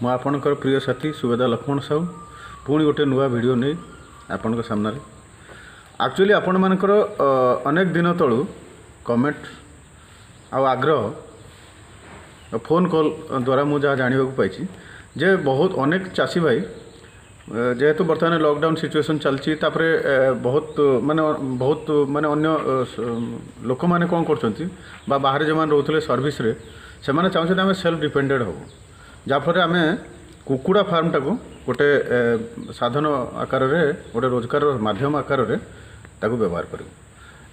ମୁଁ ଆପଣଙ୍କର ପ୍ରିୟ ସାଥୀ ସୁବେଦା ଲକ୍ଷ୍ମଣ ସାହୁ ପୁଣି ଗୋଟେ ନୂଆ ଭିଡ଼ିଓ ନେଇ ଆପଣଙ୍କ ସାମ୍ନାରେ। ଆକ୍ଚୁଆଲି ଆପଣମାନଙ୍କର ଅନେକ ଦିନ ତଳୁ କମେଣ୍ଟ ଆଉ ଆଗ୍ରହ ଫୋନ୍ କଲ୍ ଦ୍ୱାରା ମୁଁ ଯାହା ଜାଣିବାକୁ ପାଇଛି ଯେ ବହୁତ ଅନେକ ଚାଷୀ ଭାଇ ଯେହେତୁ ବର୍ତ୍ତମାନ ଲକଡାଉନ୍ ସିଚୁଏସନ୍ ଚାଲିଛି, ତାପରେ ବହୁତ ମାନେ ଅନ୍ୟ ଲୋକମାନେ କ'ଣ କରୁଛନ୍ତି ବା ବାହାରେ ଯେଉଁମାନେ ରହୁଥିଲେ ସର୍ଭିସରେ ସେମାନେ ଚାହୁଁଛନ୍ତି ଆମେ ସେଲ୍ଫ ଡିପେଣ୍ଡେଣ୍ଟ ହେବୁ, ଯାହାଫଳରେ ଆମେ କୁକୁଡ଼ା ଫାର୍ମଟାକୁ ଗୋଟେ ସାଧନ ଆକାରରେ ଗୋଟେ ରୋଜଗାର ମାଧ୍ୟମ ଆକାରରେ ତାକୁ ବ୍ୟବହାର କରିବୁ।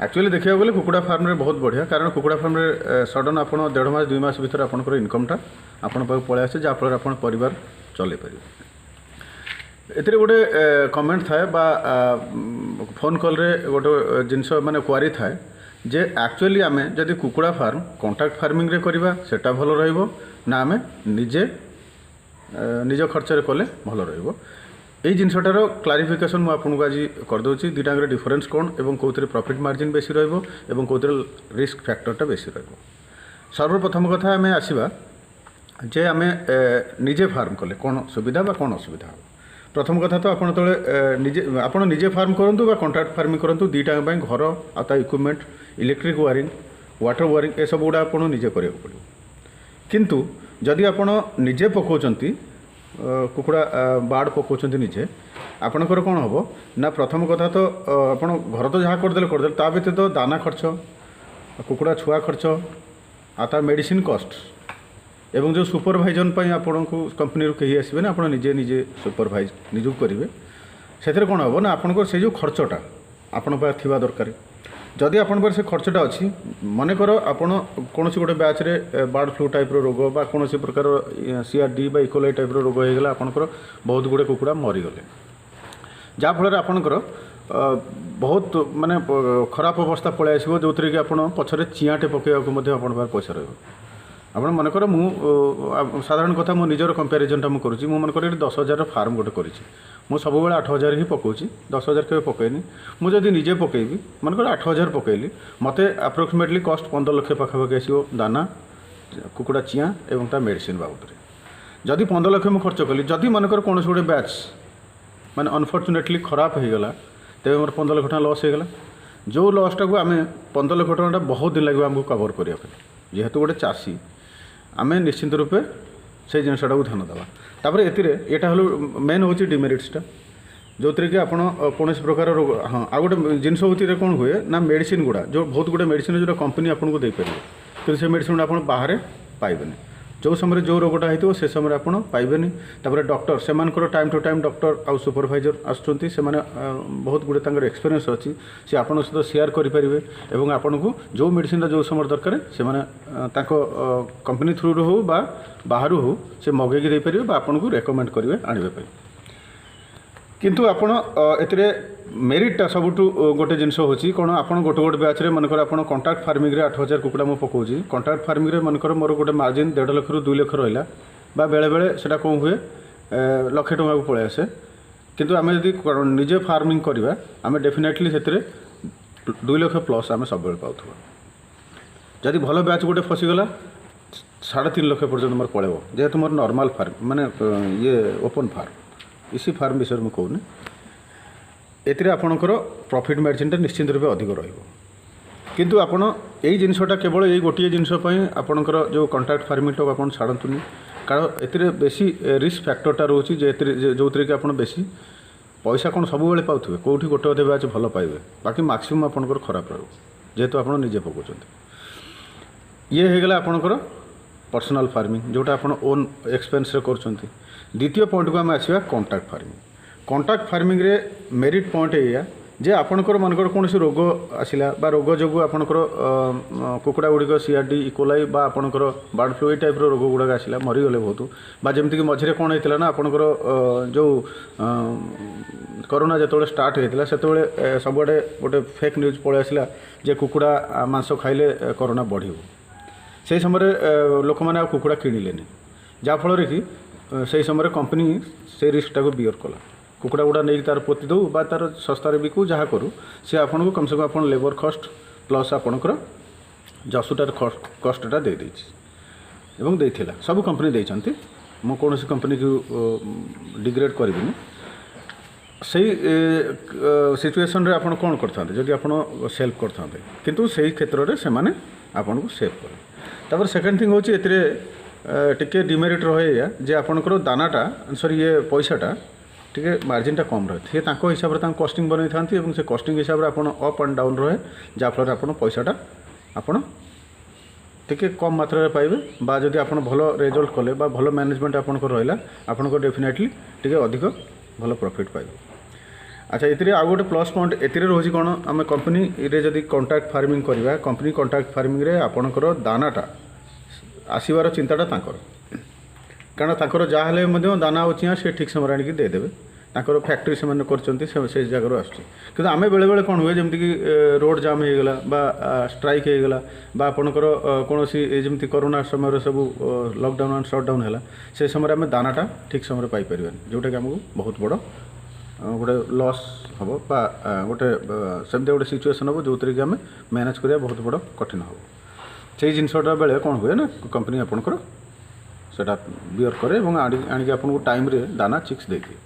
ଆକ୍ଚୁଆଲି ଦେଖିବାକୁ ଗଲେ କୁକୁଡ଼ା ଫାର୍ମରେ ବହୁତ ବଢ଼ିଆ, କାରଣ କୁକୁଡ଼ା ଫାର୍ମରେ ସଡ଼ନ୍ ଆପଣ 1.5 ମାସ 2 ମାସ ଭିତରେ ଆପଣଙ୍କର ଇନକମ୍ଟା ଆପଣଙ୍କ ପାଖକୁ ପଳାଇ ଆସେ, ଯାହାଫଳରେ ଆପଣ ପରିବାର ଚଳାଇ ପାରିବେ। ଏଥିରେ ଗୋଟେ କମେଣ୍ଟ ଥାଏ ବା ଫୋନ୍ କଲ୍ରେ ଗୋଟେ ଜିନିଷ ମାନେ କ୍ୱାରି ଥାଏ ଯେ ଆକ୍ଚୁଆଲି ଆମେ ଯଦି କୁକୁଡ଼ା ଫାର୍ମ କଣ୍ଟ୍ରାକ୍ଟ ଫାର୍ମିଂରେ କରିବା ସେଟା ଭଲ ରହିବ ନା ଆମେ ନିଜେ ନିଜ ଖର୍ଚ୍ଚରେ କଲେ ଭଲ ରହିବ। এই জিনিসটার ক্লারিফিকেসন মু আপনার আজ করেদি দুইটাঙ্গের ডিফরেন্স কোণ এবং কোথায় প্রফিট মার্জিন বেশি রহব এবং কোথায় রিস্ক ফ্যাক্টরটা বেশি রহব। সর্বপ্রথম কথা আমি আসবা যে আমি নিজে ফার্ম কলে কোণ সুবিধা বা কোণ অসুবিধা হবে। প্রথম কথা তো আপনার তবে আপনার নিজে ফার্ম করতু বা কন্ট্রাক্ট ফার্মিং করতু, দুইটাঙ্ক ঘর আর তা ইকুইপমেন্ট ইলেকট্রিক ওয়ারিং ওয়াटर ওয়ারিং এসব গুড়া আপনার নিজে করা পড়ব। কিন্তু যদি আপনার নিজে পকাউଛନ୍ତି কুকুড়া বার্ড পকাউଛନ୍ତି নিজে আপনার কোণ হব না, প্রথম কথা তো আপনার ঘর তো যা করদেলে তা ব্যতীত দানা খরচ কুকুড়া ছুয়া খরচ আর তার মেডিসিন কষ্ট এবং যে সুপরভাইজন পাই আপনার कंपनी कहीं আসবে না, আপনার নিজে নিজে সুপরভাইজ নিযুক্ত করবে। সেথিরে কোণ হব না আপনার সেই যে খরচটা আপনার পাখে থাকা দরকার। যদি আপনার সে খরচটা অছি মনেকর আপনার কোণী গোটে ব্যাচরে বার্ড ফ্লু টাইপ্র রোগ বা কোণী প্রকার CRD বা ইকোলাই টাইপ্র রোগ হয়ে গেলে আপনার বহুত গুড়ে কুকুড়া মরিগলে, যাফଳରେ আপনার ବହୁତ ମାନେ ଖରାପ ଅବସ୍ଥା ପଳାଇ ଆସିବ, ଯେଉଁଥିରେ କି ଆପଣ ପଛରେ ଚିଆଁଟେ ପକାଇବାକୁ ମଧ୍ୟ ଆପଣଙ୍କ ପାଖରେ ପଇସା ରହିବ। ଆପଣ ମନେକର ମୁଁ ସାଧାରଣ କଥା ମୋ ନିଜର କମ୍ପାରିଜନଟା ମୁଁ କରୁଛି, ମୁଁ ମନେକର ଏଠି 10,000ର ଫାର୍ମ ଗୋଟେ କରିଛି, ମୁଁ ସବୁବେଳେ 8,000 ହିଁ ପକାଉଛି, 10,000 କେବେ ପକାଇନି। ମୁଁ ଯଦି ନିଜେ ପକାଇବି ମନେକର 8,000 ପକାଇଲି, ମୋତେ ଆପ୍ରୋକ୍ସିମେଟଲି କଷ୍ଟ 15 ଲକ୍ଷ ପାଖାପାଖି ଆସିବ ଦାନା କୁକୁଡ଼ା ଚିଆଁ ଏବଂ ତା ମେଡ଼ିସିନ ବାବଦରେ। ଯଦି 15 ଲକ୍ଷ ମୁଁ ଖର୍ଚ୍ଚ କଲି, ଯଦି ମନେକର କୌଣସି ଗୋଟେ ବ୍ୟାଚ୍ ମାନେ ଅନଫର୍ଚୁନେଟଲି ଖରାପ ହୋଇଗଲା, ତେବେ ମୋର 15 ଲକ୍ଷ ଟଙ୍କା ଲସ୍ ହୋଇଗଲା। ଯେଉଁ ଲସ୍ଟାକୁ ଆମେ 15 ଲକ୍ଷ ଟଙ୍କାଟା ବହୁତ ଦିନ ଲାଗିବ ଆମକୁ କଭର୍ କରିବା ପାଇଁ। ଯେହେତୁ ଗୋଟେ ଚାଷୀ ଆମେ ନିଶ୍ଚିନ୍ତ ରୂପେ ସେଇ ଜିନିଷଟାକୁ ଧ୍ୟାନ ଦେବା। ତାପରେ ଏଥିରେ ଏଇଟା ହলো ମେନ୍ ହେଉଛି ଡିମେରିଟ୍ସଟା, ଯେଉଁଥିରେ କି ଆପଣ କୌଣସି ପ୍ରକାର ରୋଗ ଆଉ ଗୋଟେ ଜିନିଷ ହେଉଛି କ'ଣ ହୁଏ ନା ମେଡ଼ିସିନ ଗୁଡ଼ା ଯେଉଁ ବହୁତ ଗୁଡ଼େ ମେଡ଼ିସିନ ଯେଉଁଟା କମ୍ପାନୀ ଆପଣଙ୍କୁ ଦେଇପାରିବ, କିନ୍ତୁ ସେ ମେଡ଼ିସିନ ଗୁଡ଼ା ଆପଣ ବାହାରେ ପାଇବେନି। ଯେଉଁ ସମୟରେ ଯେଉଁ ରୋଗଟା ହେଇଥିବ ସେ ସମୟରେ ଆପଣ ପାଇବେନି। ତାପରେ ଡକ୍ଟର ସେମାନଙ୍କର ଟାଇମ୍ ଟୁ ଟାଇମ୍ ଡକ୍ଟର ଆଉ ସୁପରଭାଇଜର ଆସୁଛନ୍ତି, ସେମାନେ ବହୁତ ଗୁଡ଼ିଏ ତାଙ୍କର ଏକ୍ସପିରିଏନ୍ସ ଅଛି, ସେ ଆପଣଙ୍କ ସହିତ ସେୟାର କରିପାରିବେ ଏବଂ ଆପଣଙ୍କୁ ଯେଉଁ ମେଡ଼ିସିନଟା ଯେଉଁ ସମୟରେ ଦରକାର ସେମାନେ ତାଙ୍କ କମ୍ପାନୀ ଥ୍ରୁରୁ ହେଉ ବା ବାହାରୁ ହେଉ ସେ ମଗେଇକି ଦେଇପାରିବେ ବା ଆପଣଙ୍କୁ ରେକମେଣ୍ଡ କରିବେ ଆଣିବା ପାଇଁ। କିନ୍ତୁ ଆପଣ ଏଥିରେ ମେରିଟ୍ଟା ସବୁଠୁ ଗୋଟେ ଜିନିଷ ହେଉଛି କ'ଣ, ଆପଣ ଗୋଟେ ଗୋଟେ ବ୍ୟାଚ୍ରେ ମନେକର ଆପଣ କଣ୍ଟ୍ରାକ୍ଟ ଫାର୍ମିଂରେ 8,000 କୁକୁଡ଼ା ମୁଁ ପକାଉଛି, କଣ୍ଟ୍ରାକ୍ଟ ଫାର୍ମିଂରେ ମନେକର ମୋର ଗୋଟେ ମାର୍ଜିନ୍ 1.5 ଲକ୍ଷରୁ 2 ଲକ୍ଷ ରହିଲା ବା ବେଳେବେଳେ ସେଇଟା କ'ଣ ହୁଏ 1 ଲକ୍ଷ ଟଙ୍କାକୁ ପଳାଇ ଆସେ। କିନ୍ତୁ ଆମେ ଯଦି ନିଜେ ଫାର୍ମିଂ କରିବା ଆମେ ଡେଫିନେଟଲି ସେଥିରେ 2 ଲକ୍ଷ ପ୍ଲସ୍ ଆମେ ସବୁବେଳେ ପାଉଥିବା। ଯଦି ଭଲ ବ୍ୟାଚ୍ ଗୋଟେ ଫସିଗଲା 3.5 ଲକ୍ଷ ପର୍ଯ୍ୟନ୍ତ ମୋର ପଳାଇବ, ଯେହେତୁ ମୋର ନର୍ମାଲ ଫାର୍ମ ମାନେ ଇଏ ଓପନ୍ ଫାର୍ମ ଇସି ଫାର୍ମ ବିଷୟରେ ମୁଁ କହୁନି। ଏଥିରେ ଆପଣଙ୍କର ପ୍ରଫିଟ୍ ମାର୍ଜିନ୍ଟା ନିଶ୍ଚିନ୍ତ ରୂପେ ଅଧିକ ରହିବ। କିନ୍ତୁ ଆପଣ ଏଇ ଜିନିଷଟା କେବଳ ଏଇ ଗୋଟିଏ ଜିନିଷ ପାଇଁ ଆପଣଙ୍କର ଯେଉଁ କଣ୍ଟ୍ରାକ୍ଟ ଫାର୍ମିଂଟାକୁ ଆପଣ ଛାଡ଼ନ୍ତୁନି, କାରଣ ଏଥିରେ ବେଶୀ ରିସ୍କ ଫ୍ୟାକ୍ଟରଟା ରହୁଛି ଯେ ଏଥିରେ ଯେଉଁଥିରେ କି ଆପଣ ବେଶୀ ପଇସା କ'ଣ ସବୁବେଳେ ପାଉଥିବେ, କେଉଁଠି ଗୋଟେ ଅଧେ ବ୍ୟାଚ୍ ଭଲ ପାଇବେ, ବାକି ମାକ୍ସିମମ୍ ଆପଣଙ୍କର ଖରାପ ରହିବ ଯେହେତୁ ଆପଣ ନିଜେ ପକାଉଛନ୍ତି। ଇଏ ହେଇଗଲା ଆପଣଙ୍କର ପର୍ସନାଲ୍ ଫାର୍ମିଂ ଯେଉଁଟା ଆପଣ ଓନ୍ ଏକ୍ସପେନ୍ସରେ କରୁଛନ୍ତି। ଦ୍ୱିତୀୟ ପଏଣ୍ଟକୁ ଆମେ ଆସିବା କଣ୍ଟ୍ରାକ୍ଟ ଫାର୍ମିଂ। କଣ୍ଟ୍ରାକ୍ଟ ଫାର୍ମିଂରେ ମେରିଟ୍ ପଏଣ୍ଟ ଏଇଆ ଯେ ଆପଣଙ୍କର ମନେକର କୌଣସି ରୋଗ ଆସିଲା ବା ରୋଗ ଯୋଗୁଁ ଆପଣଙ୍କର କୁକୁଡ଼ା ଗୁଡ଼ିକ CRD ଇକୋଲାଇ ବା ଆପଣଙ୍କର ବାର୍ଡ଼ ଫ୍ଲୁ ଏଇ ଟାଇପ୍ର ରୋଗ ଗୁଡ଼ାକ ଆସିଲା ମରିଗଲେ ବହୁତ, ବା ଯେମିତିକି ମଝିରେ କ'ଣ ହେଇଥିଲା ନା ଆପଣଙ୍କର ଯେଉଁ କରୋନା ଯେତେବେଳେ ଷ୍ଟାର୍ଟ ହେଇଥିଲା ସେତେବେଳେ ସବୁଆଡ଼େ ଗୋଟେ ଫେକ୍ ନ୍ୟୁଜ୍ ପଳେଇ ଆସିଲା ଯେ କୁକୁଡ଼ା ମାଂସ ଖାଇଲେ କରୋନା ବଢ଼ିବ। ସେହି ସମୟରେ ଲୋକମାନେ ଆଉ କୁକୁଡ଼ା କିଣିଲେନି, ଯାହାଫଳରେ କି ସେହି ସମୟରେ କମ୍ପାନୀ ସେ ରିସ୍କଟାକୁ ବିୟର କଲା। କୁକୁଡ଼ା ଗୁଡ଼ା ନେଇକି ତାର ପୋତି ଦେଉ ବା ତାର ଶସ୍ତାରେ ବିକୁ ଯାହା କରୁ, ସେ ଆପଣଙ୍କୁ କମ୍ ସେ କମ୍ ଆପଣ ଲେବର କଷ୍ଟ ପ୍ଲସ୍ ଆପଣଙ୍କର ଜସୁଟାର କଷ୍ଟଟା ଦେଇଦେଇଛି ଏବଂ ଦେଇଥିଲା, ସବୁ କମ୍ପାନୀ ଦେଇଛନ୍ତି। ମୁଁ କୌଣସି କମ୍ପାନୀକୁ ଡିଗ୍ରେଡ୍ କରିବିନି। ସେଇ ସିଚୁଏସନ୍ରେ ଆପଣ କ'ଣ କରିଥାନ୍ତେ ଯଦି ଆପଣ ସେଲ୍ଫ କରିଥାନ୍ତେ, କିନ୍ତୁ ସେଇ କ୍ଷେତ୍ରରେ ସେମାନେ ଆପଣଙ୍କୁ ସେଭ୍ କରେ। ତାପରେ ସେକେଣ୍ଡ ଥିଙ୍ଗ ହେଉଛି ଏଥିରେ ଟିକେ ଡିମେରିଟ୍ ରହେ ଏଇଆ ଯେ ଆପଣଙ୍କର ଦାନାଟା ସରି ପଇସାଟା ଟିକେ ମାର୍ଜିନଟା କମ୍ ରହେ। ସିଏ ତାଙ୍କ ହିସାବରେ ତାଙ୍କୁ କଷ୍ଟିଂ ବନେଇଥାନ୍ତି ଏବଂ ସେ କଷ୍ଟିଂ ହିସାବରେ ଆପଣ ଅପ୍ ଆଣ୍ଡ ଡାଉନ୍ ରହେ, ଯାହାଫଳରେ ଆପଣ ପଇସାଟା ଆପଣ ଟିକେ କମ୍ ମାତ୍ରାରେ ପାଇବେ। ବା ଯଦି ଆପଣ ଭଲ ରେଜଲ୍ଟ କଲେ ବା ଭଲ ମ୍ୟାନେଜମେଣ୍ଟ ଆପଣଙ୍କର ରହିଲା, ଆପଣଙ୍କ ଡେଫିନେଟଲି ଟିକେ ଅଧିକ ଭଲ ପ୍ରଫିଟ୍ ପାଇବେ। ଆଚ୍ଛା, ଏଥିରେ ଆଉ ଗୋଟେ ପ୍ଲସ୍ ପଏଣ୍ଟ ଏଥିରେ ରହୁଛି କ'ଣ, ଆମେ କମ୍ପାନୀରେ ଯଦି କଣ୍ଟ୍ରାକ୍ଟ ଫାର୍ମିଂ କରିବା, କମ୍ପାନୀ କଣ୍ଟ୍ରାକ୍ଟ ଫାର୍ମିଂରେ ଆପଣଙ୍କର ଦାନାଟା ଆସିବାର ଚିନ୍ତାଟା ତାଙ୍କର, କାରଣ ତାଙ୍କର ଯାହା ହେଲେ ମଧ୍ୟ ଦାନା ଆଉ ଚିଆଁ ସେ ଠିକ୍ ସମୟରେ ଆଣିକି ଦେଇଦେବେ। ତାଙ୍କର ଫ୍ୟାକ୍ଟ୍ରି ସେମାନେ କରିଛନ୍ତି, ସେ ଜାଗାରୁ ଆସୁଛି। କିନ୍ତୁ ଆମେ ବେଳେବେଳେ କ'ଣ ହୁଏ, ଯେମିତିକି ରୋଡ଼ ଜାମ୍ ହେଇଗଲା ବା ଷ୍ଟ୍ରାଇକ୍ ହେଇଗଲା ବା ଆପଣଙ୍କର କୌଣସି ଯେମିତି କରୋନା ସମୟରେ ସବୁ ଲକଡାଉନ୍ ଆଣ୍ଡ ସଟ୍ଡାଉନ୍ ହେଲା, ସେ ସମୟରେ ଆମେ ଦାନାଟା ଠିକ୍ ସମୟରେ ପାଇପାରିବାନି, ଯେଉଁଟାକି ଆମକୁ ବହୁତ ବଡ଼ ଗୋଟେ ଲସ୍ ହେବ ବା ଗୋଟେ ସେମିତି ଗୋଟେ ସିଚୁଏସନ୍ ହେବ ଯେଉଁଥିରେ କି ଆମେ ମ୍ୟାନେଜ୍ କରିବା ବହୁତ ବଡ଼ କଠିନ ହେବ। ସେଇ ଜିନିଷଟା ବେଳେ କ'ଣ ହୁଏ ନା, କମ୍ପାନୀ ଆପଣଙ୍କର ସେଇଟା ବିୟର୍ କରେ ଏବଂ ଆଣିକି ଆପଣଙ୍କୁ ଟାଇମ୍ରେ ଦାନା ଚିକ୍ସ ଦେଇଦିଏ।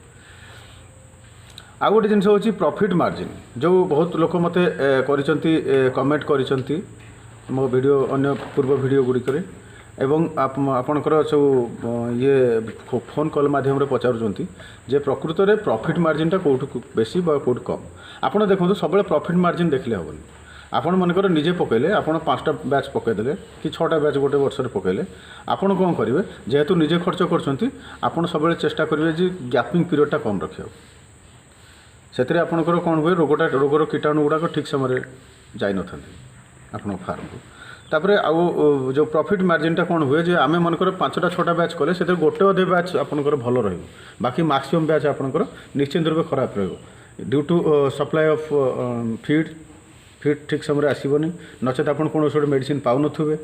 ଆଉ ଗୋଟେ ଜିନିଷ ହେଉଛି ପ୍ରଫିଟ୍ ମାର୍ଜିନ୍, ଯେଉଁ ବହୁତ ଲୋକ ମୋତେ କରିଛନ୍ତି, କମେଣ୍ଟ କରିଛନ୍ତି ମୋ ଭିଡ଼ିଓ ଅନ୍ୟ ପୂର୍ବ ଭିଡ଼ିଓ ଗୁଡ଼ିକରେ, ଏବଂ ଆପଣଙ୍କର ସବୁ ଫୋନ୍ କଲ୍ ମାଧ୍ୟମରେ ପଚାରୁଛନ୍ତି ଯେ ପ୍ରକୃତରେ ପ୍ରଫିଟ୍ ମାର୍ଜିନ୍ଟା କେଉଁଠୁ ବେଶୀ ବା କେଉଁଠୁ କମ୍। ଆପଣ ଦେଖନ୍ତୁ, ସବୁବେଳେ ପ୍ରଫିଟ୍ ମାର୍ଜିନ୍ ଦେଖିଲେ ହେବନି। ଆପଣ ମନେକର ନିଜେ ପକାଇଲେ, ଆପଣ 5ଟା ବ୍ୟାଚ୍ ପକାଇଦେଲେ କି 6ଟା ବ୍ୟାଚ୍ ଗୋଟେ ବର୍ଷରେ ପକାଇଲେ, ଆପଣ କ'ଣ କରିବେ, ଯେହେତୁ ନିଜେ ଖର୍ଚ୍ଚ କରୁଛନ୍ତି, ଆପଣ ସବୁବେଳେ ଚେଷ୍ଟା କରିବେ ଯେ ଗ୍ୟାପିଂ ପିରିୟଡ଼ଟା କମ୍ ରଖିବାକୁ। ସେଥିରେ ଆପଣଙ୍କର କ'ଣ ହୁଏ, ରୋଗର କୀଟାଣୁ ଗୁଡ଼ାକ ଠିକ୍ ସମୟରେ ଯାଇନଥାନ୍ତି ଆପଣଙ୍କ ଫାର୍ମକୁ। ତାପରେ ଆଉ ଯେଉଁ ପ୍ରଫିଟ୍ ମାର୍ଜିନ୍ଟା କ'ଣ ହୁଏ, ଯେ ଆମେ ମନେକର 5ଟା 6ଟା ବ୍ୟାଚ୍ କଲେ, ସେଥିରେ ଗୋଟେ ଅଧେ ବ୍ୟାଚ୍ ଆପଣଙ୍କର ଭଲ ରହିବ, ବାକି ମାକ୍ସିମମ୍ ବ୍ୟାଚ୍ ଆପଣଙ୍କର ନିଶ୍ଚିନ୍ତ ରୂପେ ଖରାପ ରହିବ। Due to supply of feed ଠିକ୍ ସମୟରେ ଆସିବନି, ନଚେତ ଆପଣ କୌଣସି ଗୋଟେ ମେଡ଼ିସିନ୍ ପାଉନଥିବେ,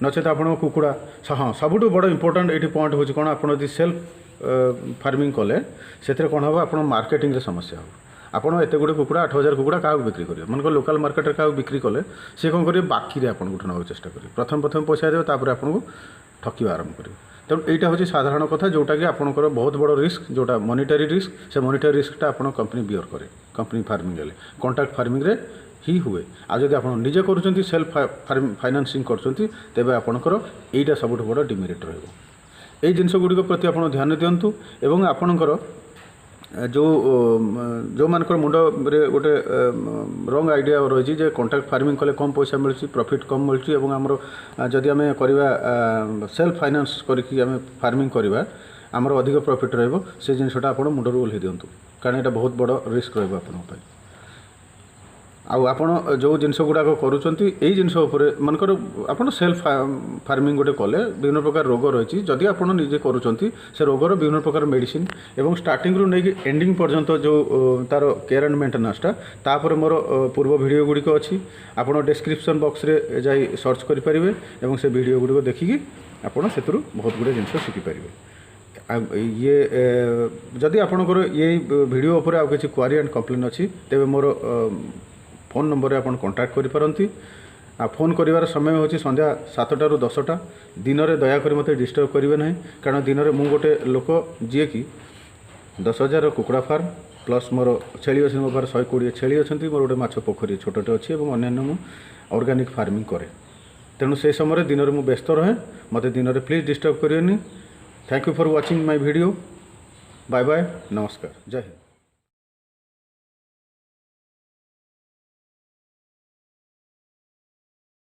ନଚେତ ଆପଣଙ୍କ କୁକୁଡ଼ା। ହଁ, ସବୁଠୁ ବଡ଼ ଇମ୍ପୋର୍ଟାଣ୍ଟ ଏଇଠି ପଏଣ୍ଟ ହେଉଛି କ'ଣ, ଆପଣ ଯଦି ସେଲ୍ଫ ଫାର୍ମିଂ କଲେ, ସେଥିରେ କ'ଣ ହେବ, ଆପଣ ମାର୍କେଟିଂରେ ସମସ୍ୟା ହେବ। ଆପଣ ଏତେ ଗୁଡ଼ିଏ କୁକୁଡ଼ା 8,000 କୁକୁଡ଼ା କାହାକୁ ବିକ୍ରି କରିବେ, ମନେକର ଲୋକାଲ୍ ମାର୍କେଟରେ କାହାକୁ ବିକ୍ରି କଲେ, ସେ କ'ଣ କରିବେ, ବାକିରେ ଆପଣଙ୍କଠୁ ନେବାକୁ ଚେଷ୍ଟା କରିବେ। ପ୍ରଥମେ ପଇସା ଦେବେ, ତାପରେ ଆପଣଙ୍କୁ ଠକିବା ଆରମ୍ଭ କରିବେ। ତେଣୁ ଏଇଟା ହେଉଛି ସାଧାରଣ କଥା, ଯେଉଁଟାକି ଆପଣଙ୍କର ବହୁତ ବଡ଼ ରିସ୍କ, ଯେଉଁଟା ମନିଟାରୀ ରିସ୍କ। ସେ ମନିଟାରୀ ରିସ୍କଟା ଆପଣ କମ୍ପାନୀ ବିୟର୍ କରେ। କମ୍ପାନୀ ଫାର୍ମିଂ ହେଲେ, କଣ୍ଟ୍ରାକ୍ଟ ଫାର୍ମିଂରେ ହିଁ ହୁଏ। ଆଉ ଯଦି ଆପଣ ନିଜେ କରୁଛନ୍ତି, ସେଲ୍ଫ ଫାଇନାନ୍ସିଂ କରୁଛନ୍ତି, ତେବେ ଆପଣଙ୍କର ଏଇଟା ସବୁଠୁ ବଡ଼ ଡିମେରିଟ୍ ରହିବ। ଏଇ ଜିନିଷ ଗୁଡ଼ିକ ପ୍ରତି ଆପଣ ଧ୍ୟାନ ଦିଅନ୍ତୁ ଏବଂ ଆପଣଙ୍କର ଯେଉଁମାନଙ୍କର ମୁଣ୍ଡରେ ଗୋଟେ ରଙ୍ଗ ଆଇଡ଼ିଆ ରହିଛି ଯେ କଣ୍ଟ୍ରାକ୍ଟ ଫାର୍ମିଂ କଲେ କମ୍ ପଇସା ମିଳୁଛି, ପ୍ରଫିଟ୍ କମ୍ ମିଳୁଛି ଏବଂ ଆମର ଯଦି ଆମେ କରିବା ସେଲ୍ଫ ଫାଇନାନ୍ସ କରିକି ଆମେ ଫାର୍ମିଂ କରିବା, ଆମର ଅଧିକ ପ୍ରଫିଟ୍ ରହିବ, ସେ ଜିନିଷଟା ଆପଣ ମୁଣ୍ଡରୁ ଓହ୍ଲେଇ ଦିଅନ୍ତୁ, କାରଣ ଏଇଟା ବହୁତ ବଡ଼ ରିସ୍କ ରହିବ ଆପଣଙ୍କ ପାଇଁ। ଆଉ ଆପଣ ଯେଉଁ ଜିନିଷ ଗୁଡ଼ାକ କରୁଛନ୍ତି, ଏଇ ଜିନିଷ ଉପରେ ମନେକର ଆପଣ ସେଲ୍ଫ ଫାର୍ମିଂ ଗୋଟେ କଲେ, ବିଭିନ୍ନ ପ୍ରକାର ରୋଗ ରହିଛି, ଯଦି ଆପଣ ନିଜେ କରୁଛନ୍ତି, ସେ ରୋଗର ବିଭିନ୍ନ ପ୍ରକାର ମେଡ଼ିସିନ୍ ଏବଂ ଷ୍ଟାର୍ଟିଂରୁ ନେଇକି ଏଣ୍ଡିଂ ପର୍ଯ୍ୟନ୍ତ ଯେଉଁ ତା'ର କେୟାର ଆଣ୍ଡ ମେଣ୍ଟେନାନ୍ସଟା, ତାପରେ ମୋର ପୂର୍ବ ଭିଡ଼ିଓ ଗୁଡ଼ିକ ଅଛି। ଆପଣ ଡେସ୍କ୍ରିପସନ୍ ବକ୍ସରେ ଯାଇ ସର୍ଚ୍ଚ କରିପାରିବେ ଏବଂ ସେ ଭିଡ଼ିଓ ଗୁଡ଼ିକ ଦେଖିକି ଆପଣ ସେଥିରୁ ବହୁତ ଗୁଡ଼ିଏ ଜିନିଷ ଶିଖିପାରିବେ। ଯଦି ଆପଣଙ୍କର ଏଇ ଭିଡ଼ିଓ ଉପରେ ଆଉ କିଛି କ୍ୱାରି ଆଣ୍ଡ କମ୍ପ୍ଲେନ୍ ଅଛି, ତେବେ ମୋର ଫୋନ୍ ନମ୍ବରରେ ଆପଣ କଣ୍ଟାକ୍ଟ କରିପାରନ୍ତି। ଆଉ ଫୋନ୍ କରିବାର ସମୟ ହେଉଛି ସନ୍ଧ୍ୟା 7ଟାରୁ 10ଟା। ଦିନରେ ଦୟାକରି ମୋତେ ଡିଷ୍ଟର୍ବ କରିବେ ନାହିଁ, କାରଣ ଦିନରେ ମୁଁ ଗୋଟେ ଲୋକ ଯିଏକି 10,000 କୁକୁଡ଼ା ଫାର୍ମ ପ୍ଲସ୍ ମୋର ଛେଳି ଅଛି, ମୋ ପାଖରେ 120 ଛେଳି ଅଛନ୍ତି, ମୋର ଗୋଟେ ମାଛ ପୋଖରୀ ଛୋଟଟେ ଅଛି ଏବଂ ଅନ୍ୟାନ୍ୟ ମୁଁ ଅର୍ଗାନିକ୍ ଫାର୍ମିଂ କରେ। ତେଣୁ ସେ ସମୟରେ ଦିନରେ ମୁଁ ବ୍ୟସ୍ତ ରହେ, ମୋତେ ଦିନରେ ପ୍ଲିଜ୍ ଡିଷ୍ଟର୍ବ କରିବେନି। Thank you for watching my video. Bye bye, ନମସ୍କାର, ଜୟ ହିନ୍ଦ।